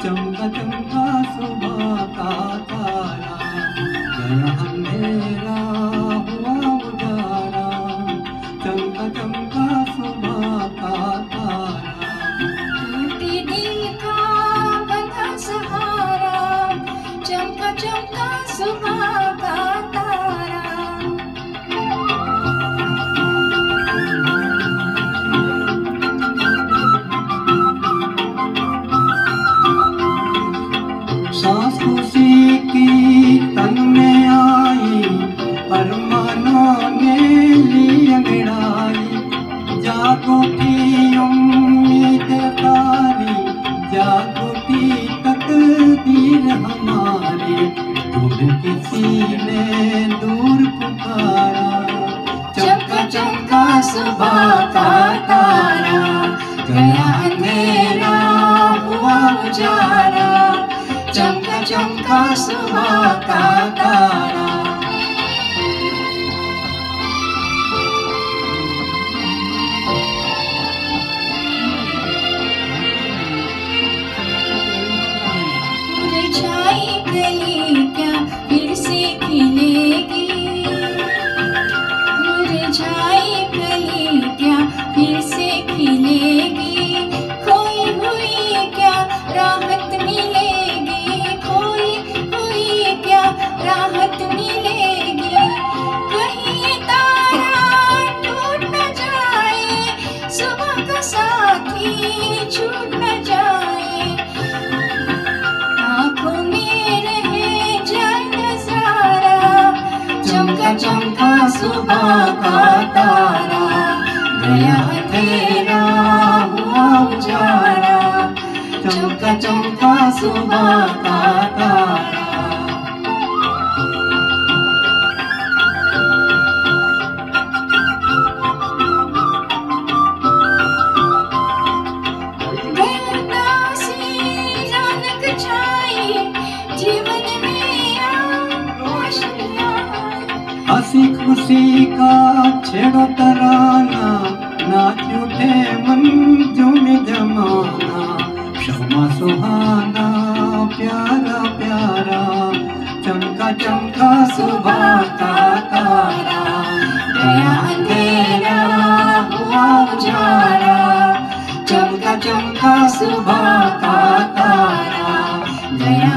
चमका चमका सुबह का तारा, गया अंधेरा हुआ उजाला, चमका चमका सुबह का तारा। टूटे दिल का बंधा सहारा, चमका चमका सुबह का तारा। सांस खुशी की तन में आई, अरमानों ने ली अंगड़ाई, जागो की उम्मीद तारी, जागो की तकदीर हमारी, तुम्हें किसी ने दूर पुकारा। चमका चमका सुबह का तारा, गया अंधेरा हुआ उजाला, चमका चमका सुबह का तारा। मुरझाई कली क्या फिर से खिलेगी, मुरझाई कली क्या फिर से खिलेगी, खोई हुई क्या राहत मिलेगी, खोई हुई क्या राहत मिलेगी। कहीं तारा टूट न जाए, सुबह का साथी छूट न जाए, आँखों में रहे जाए नजारा। चमका चमका सुबह का तारा, गया अंधेरा हुआ उजाला, चमका चमका सुबह का तारा। जीवन में रोशनियां, हंसी खुशी का छेड़ो तराना, नाच उठे मंजू में जमाना, शमा सुहाना प्यारा प्यारा, चमका चमका सुबह का तारा, गया अंधेरा हुआ उजाला, चमका चमका सुबह का तारा। गया